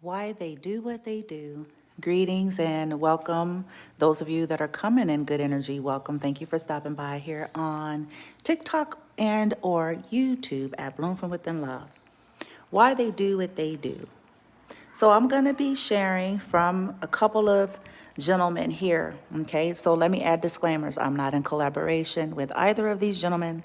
Why they do what they do. Greetings and welcome. Those of you that are coming in good energy, welcome. Thank you for stopping by here on TikTok and or YouTube at Bloom from Within Love. Why they do what they do. So I'm going to be sharing from a couple of gentlemen here. Okay, so let me add disclaimers. I'm not in collaboration with either of these gentlemen.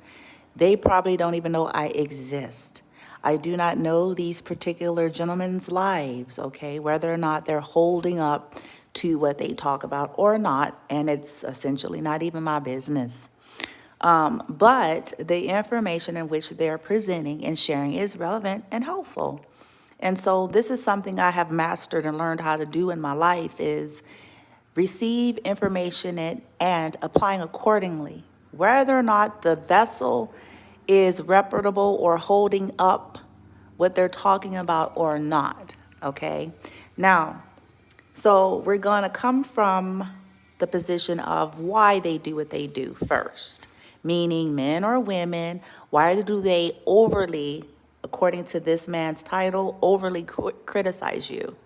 They probably don't even know I exist. I do not know these particular gentlemen's lives, okay, whether or not they're holding up to what they talk about or not, and it's essentially not even my business. But the information in which they're presenting and sharing is relevant and helpful. And so this is something I have mastered and learned how to do in my life is receive information and applying accordingly, whether or not the vessel is reputable or holding up what they're talking about or not, okay? Now, so we're going to come from the position of why they do what they do first, meaning men or women, why do they overly, according to this man's title, overly criticize you?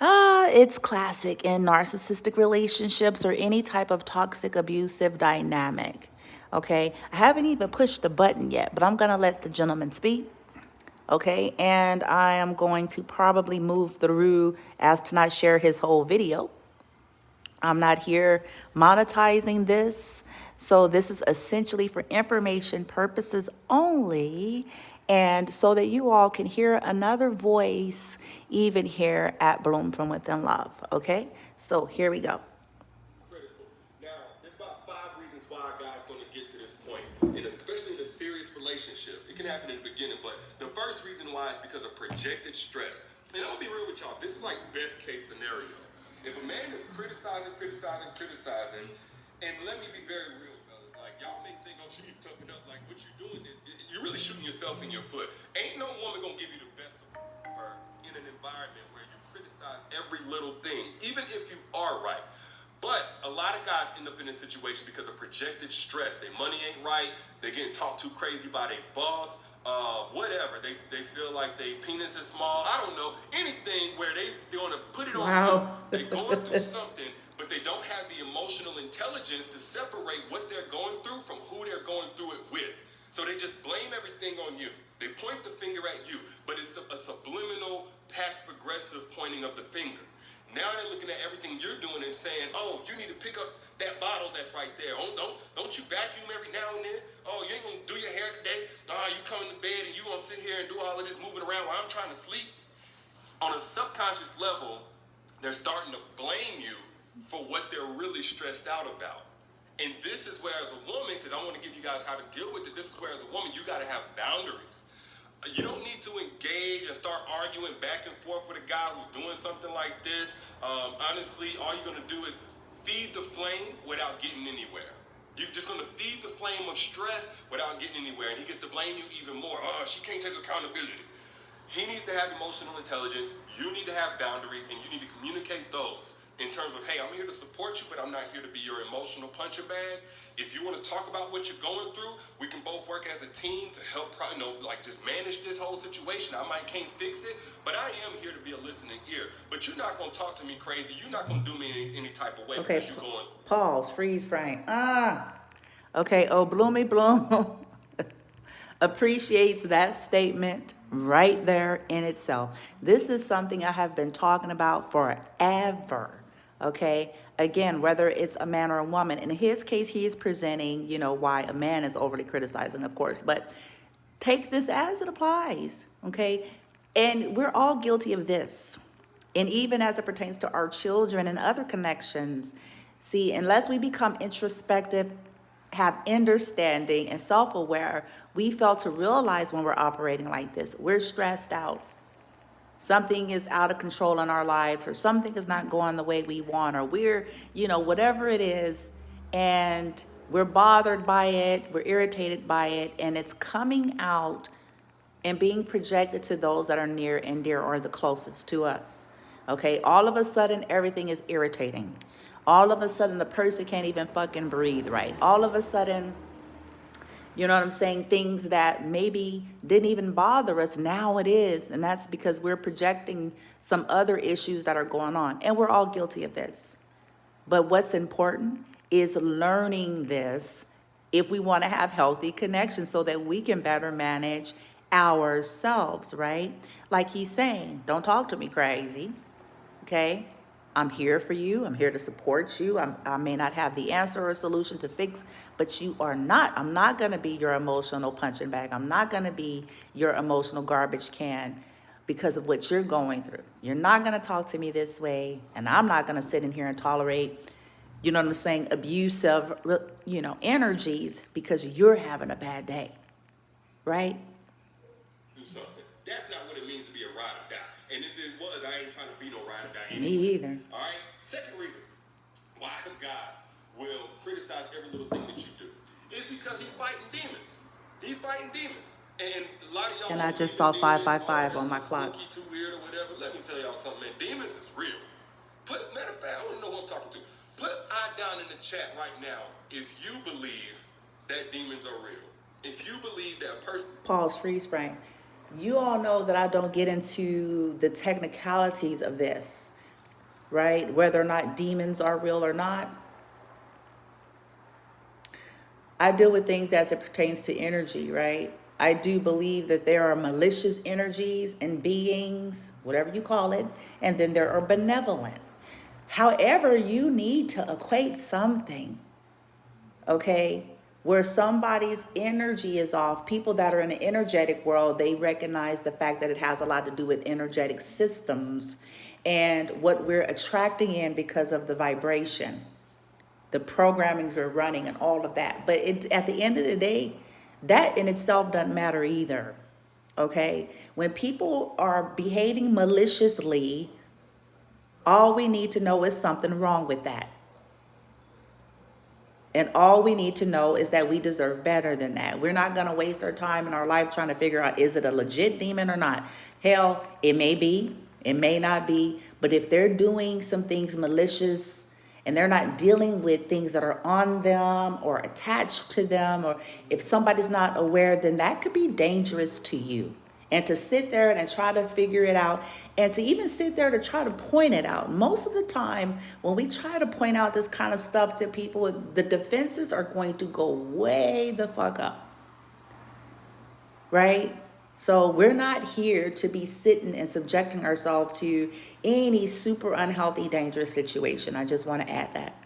It's classic in narcissistic relationships or any type of toxic abusive dynamic. Okay, I haven't even pushed the button yet, but I'm gonna let the gentleman speak. Okay, and I am going to probably move through as to not share his whole video. I'm not here monetizing this. So this is essentially for information purposes only, and so that you all can hear another voice even here at Bloom from Within Love, okay? So here we go. Critical. Now, there's about 5 reasons why a guy's going to get to this point, and especially in a serious relationship. It can happen in the beginning, but the first reason why is because of projected stress. And I'm gonna be real with y'all. This is like best case scenario. If a man is criticizing, and let me be very real, fellas. Like y'all may think, oh, she need to toughen up. Like what you're doing is you're really shooting yourself in your foot. Ain't no woman gonna give you the best of her in an environment where you criticize every little thing, even if you are right. But a lot of guys end up in this situation because of projected stress. Their money ain't right. They're getting talked too crazy by their boss. Whatever. They feel like their penis is small. I don't know. Anything where they're going to put it on you. They're going through something, but they don't have the emotional intelligence to separate what they're going through from who they're going through it with. So they just blame everything on you. They point the finger at you, but it's a subliminal, passive-aggressive pointing of the finger. Now they're looking at everything you're doing and saying, "Oh, you need to pick up that bottle that's right there. Oh, don't you vacuum every now and then? Oh, you ain't gonna do your hair today. You coming to bed and you gonna sit here and do all of this moving around while I'm trying to sleep." On a subconscious level, they're starting to blame you for what they're really stressed out about. And this is where, as a woman, because I want to give you guys how to deal with it, this is where, as a woman, you got to have boundaries. You don't need to engage and start arguing back and forth with a guy who's doing something like this. Honestly, all you're going to do is feed the flame without getting anywhere. You're just going to feed the flame of stress without getting anywhere. And he gets to blame you even more. She can't take accountability. He needs to have emotional intelligence. You need to have boundaries, and you need to communicate those in terms of, hey, I'm here to support you, but I'm not here to be your emotional puncher bag. If you want to talk about what you're going through, we can both work as a team to help, just manage this whole situation. Can't fix it, but I am here to be a listening ear. But you're not going to talk to me crazy. You're not going to do me any type of way because you're going. Pause, freeze frame. Okay, oh, Bloomy Bloom appreciates that statement right there in itself. This is something I have been talking about forever, okay? Again, whether it's a man or a woman. In his case, he is presenting, why a man is overly criticizing, of course, but take this as it applies, okay? And we're all guilty of this. And even as it pertains to our children and other connections, see, unless we become introspective, have understanding and self-aware, we fail to realize when we're operating like this. We're stressed out. Something is out of control in our lives, or something is not going the way we want, or we're, whatever it is, and we're bothered by it, we're irritated by it, and it's coming out and being projected to those that are near and dear or the closest to us. Okay, all of a sudden, everything is irritating. All of a sudden, the person can't even fucking breathe right. All of a sudden, You know what I'm saying? Things that maybe didn't even bother us, now it is. And that's because we're projecting some other issues that are going on. And we're all guilty of this. But what's important is learning this if we want to have healthy connections so that we can better manage ourselves, right? Like he's saying, don't talk to me crazy, okay? I'm here for you. I'm here to support you. I may not have the answer or solution to fix, but you are not. I'm not going to be your emotional punching bag. I'm not going to be your emotional garbage can because of what you're going through. You're not going to talk to me this way, and I'm not going to sit in here and tolerate, you know what I'm saying, abusive, energies because you're having a bad day, right? Do something. That's not what it means to be a ride or die. And if it was, I ain't trying to be no ride or die Me anyway. either. All right? Second reason why God will criticize every little thing that you do is because he's fighting demons. He's fighting demons. And a lot of y'all... And I want just to saw believe demons, 555 oh, on my it's too clock. spooky, too weird or whatever. Let me tell y'all something, man. Demons is real. Matter of fact, I don't know who I'm talking to. Put I down in the chat right now if you believe that demons are real. If you believe that a person... Pause, freeze frame. You all know that I don't get into the technicalities of this, right? Whether or not demons are real or not. I deal with things as it pertains to energy, right? I do believe that there are malicious energies and beings, whatever you call it, and then there are benevolent. However, you need to equate something, okay? Where somebody's energy is off, people that are in the energetic world, they recognize the fact that it has a lot to do with energetic systems and what we're attracting in because of the vibration, the programmings we're running and all of that. But at the end of the day, that in itself doesn't matter either, okay? When people are behaving maliciously, all we need to know is something wrong with that. And all we need to know is that we deserve better than that. We're not going to waste our time in our life trying to figure out, is it a legit demon or not? Hell, it may be, it may not be. But if they're doing some things malicious and they're not dealing with things that are on them or attached to them, or if somebody's not aware, then that could be dangerous to you. And to sit there and try to figure it out, and to even sit there to try to point it out. Most of the time, when we try to point out this kind of stuff to people, the defenses are going to go way the fuck up. Right? So we're not here to be sitting and subjecting ourselves to any super unhealthy, dangerous situation. I just want to add that.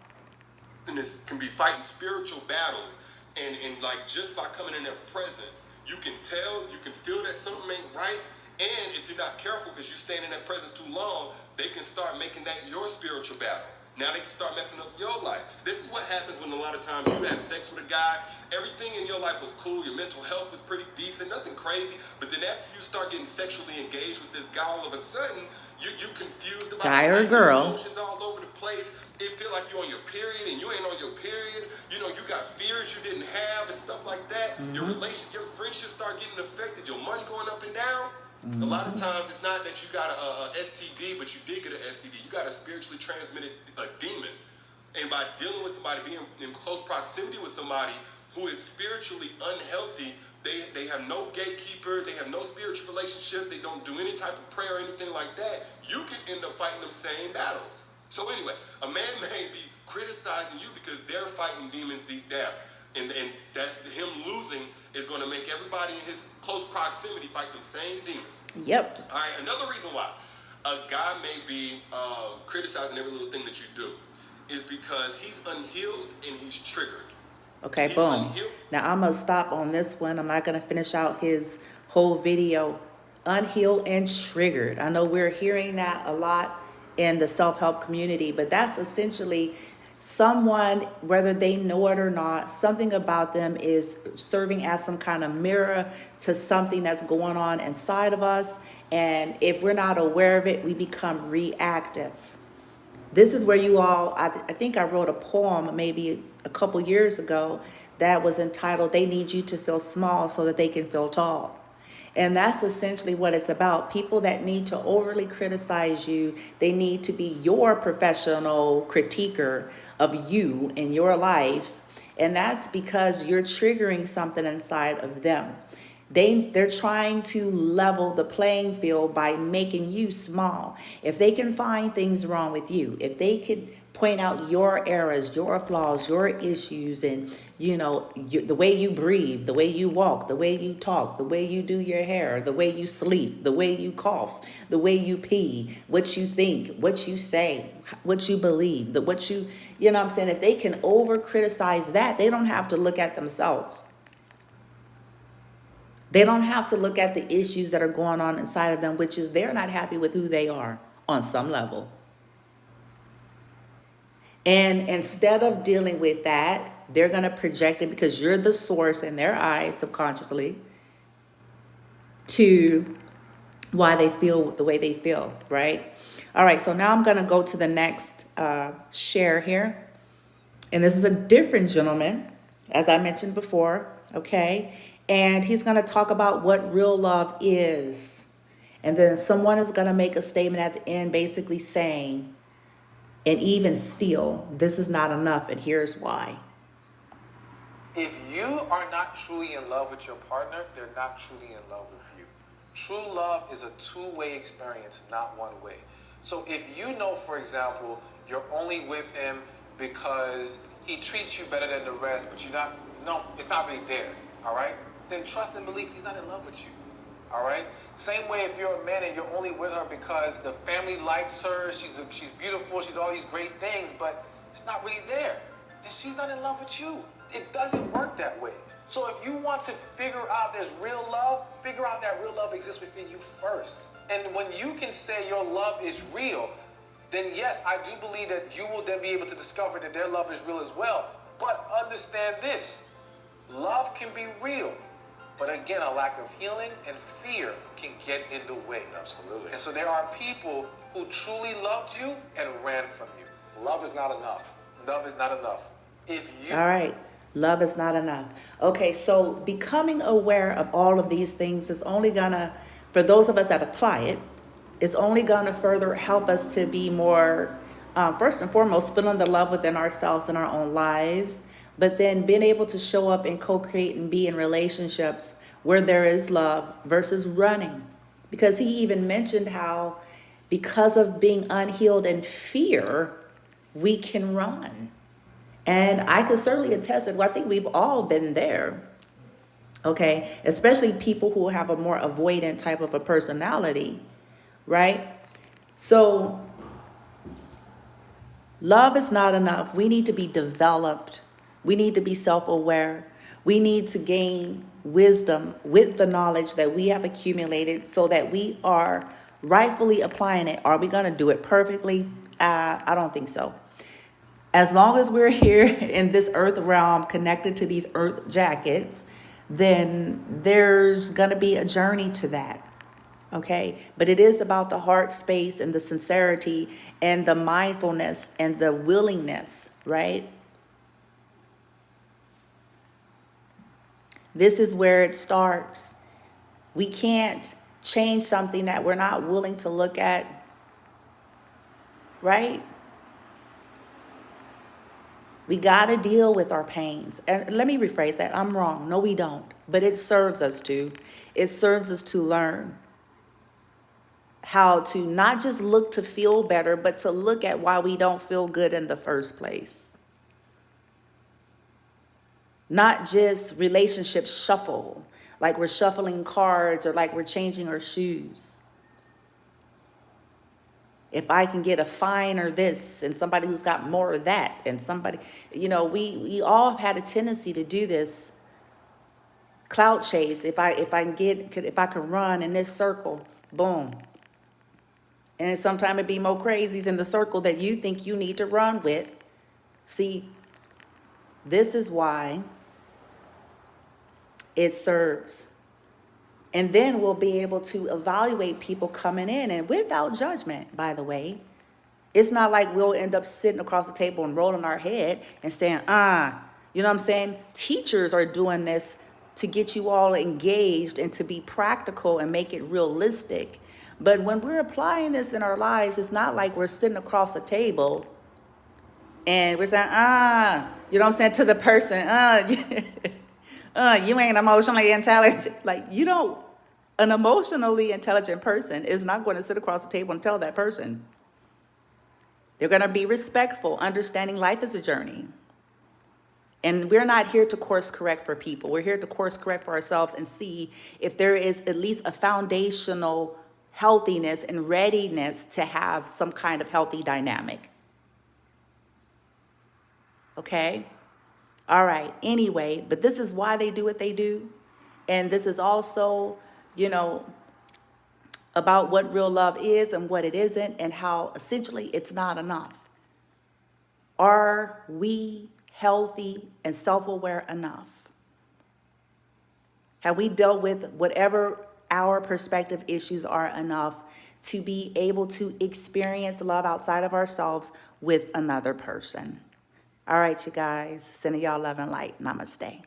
And this can be fighting spiritual battles, and like just by coming in their presence, you can tell, you can feel that something ain't right. And if you're not careful, because you stand in that presence too long, they can start making that your spiritual battle. Now they can start messing up your life. This is what happens when a lot of times you have sex with a guy, everything in your life was cool, your mental health was pretty decent, nothing crazy, but then after you start getting sexually engaged with this guy, all of a sudden, you confused about Guy or girl. emotions all over the place. It feel like you're on your period and you ain't on your period. You know, you got fears you didn't have and stuff like that. Your friendships start getting affected, your money going up and down. A lot of times it's not that you got a STD, but you did get an STD. You got a spiritually transmitted demon. And by dealing with somebody, being in close proximity with somebody who is spiritually unhealthy, they have no gatekeeper, they have no spiritual relationship, they don't do any type of prayer or anything like that, you can end up fighting them same battles. So anyway, a man may be criticizing you because they're fighting demons deep down. And that's him losing is going to make everybody in his close proximity fight them same demons. Yep. All right, another reason why a guy may be criticizing every little thing that you do is because he's unhealed and he's triggered. Okay, He's boom. unhealed. Now I'm going to stop on this one. I'm not going to finish out his whole video. Unhealed and triggered. I know we're hearing that a lot in the self-help community, but that's essentially someone, whether they know it or not, something about them is serving as some kind of mirror to something that's going on inside of us. And if we're not aware of it, we become reactive. This is where you all, I think I wrote a poem maybe a couple years ago that was entitled, "They Need You to Feel Small So That They Can Feel Tall." And that's essentially what it's about. People that need to overly criticize you, they need to be your professional critiquer of you in your life. And that's because you're triggering something inside of them. They're trying to level the playing field by making you small. If they can find things wrong with you, if they could point out your errors, your flaws, your issues, and the way you breathe, the way you walk, the way you talk, the way you do your hair, the way you sleep, the way you cough, the way you pee, what you think, what you say, what you believe, you know what I'm saying? If they can over criticize that, they don't have to look at themselves. They don't have to look at the issues that are going on inside of them, which is they're not happy with who they are on some level. And instead of dealing with that, they're going to project it, because you're the source in their eyes subconsciously, to why they feel the way they feel, right? All right, so now I'm going to go to the next share here. And this is a different gentleman, as I mentioned before, okay? And he's going to talk about what real love is. And then someone is going to make a statement at the end basically saying, and even still, this is not enough, and here's why. If you are not truly in love with your partner, they're not truly in love with you. True love is a two-way experience, not one way. So if you know, for example, you're only with him because he treats you better than the rest, but it's not really there, all right? Then trust and believe he's not in love with you, all right? Same way if you're a man and you're only with her because the family likes her, she's beautiful, she's all these great things, but it's not really there, then she's not in love with you. It doesn't work that way. So if you want to figure out there's real love, figure out that real love exists within you first. And when you can say your love is real, then yes, I do believe that you will then be able to discover that their love is real as well. But understand this, love can be real. But again, a lack of healing and fear can get in the way. Absolutely. And so there are people who truly loved you and ran from you. Love is not enough. Love is not enough. All right. Love is not enough. Okay, so becoming aware of all of these things is only gonna, for those of us that apply it, is only gonna further help us to be more, first and foremost, feeling the love within ourselves and our own lives, but then being able to show up and co-create and be in relationships where there is love versus running. Because he even mentioned how because of being unhealed in fear, we can run. And I could certainly attest that, well, I think we've all been there, okay? Especially people who have a more avoidant type of a personality, right? So love is not enough. We need to be developed. We need to be self-aware. We need to gain wisdom with the knowledge that we have accumulated so that we are rightfully applying it. Are we going to do it perfectly? I don't think so. As long as we're here in this earth realm connected to these earth jackets, then there's going to be a journey to that. Okay, but it is about the heart space and the sincerity and the mindfulness and the willingness, right? This is where it starts. We can't change something that we're not willing to look at, right? We got to deal with our pains. And let me rephrase that. I'm wrong. No, we don't. But it serves us to. It serves us to learn how to not just look to feel better, but to look at why we don't feel good in the first place. Not just relationships shuffle, like we're shuffling cards or like we're changing our shoes. If I can get a fine or this and somebody who's got more of that and somebody, we all have had a tendency to do this clout chase. If I could run in this circle, boom. And sometimes it be more crazies in the circle that you think you need to run with. See, this is why it serves. And then we'll be able to evaluate people coming in, and without judgment, by the way. It's not like we'll end up sitting across the table and rolling our head and saying, you know what I'm saying? Teachers are doing this to get you all engaged and to be practical and make it realistic. But when we're applying this in our lives, it's not like we're sitting across the table And we're saying, you know what I'm saying, to the person, you ain't emotionally intelligent. Like, you don't, an emotionally intelligent person is not going to sit across the table and tell that person. They're going to be respectful, understanding life is a journey. And we're not here to course correct for people. We're here to course correct for ourselves and see if there is at least a foundational healthiness and readiness to have some kind of healthy dynamic. Okay? All right. Anyway, but this is why they do what they do. And this is also, you know, about what real love is and what it isn't, and how essentially it's not enough. Are we healthy and self-aware enough? Have we dealt with whatever our perspective issues are enough to be able to experience love outside of ourselves with another person? All right, you guys, sending y'all love and light. Namaste.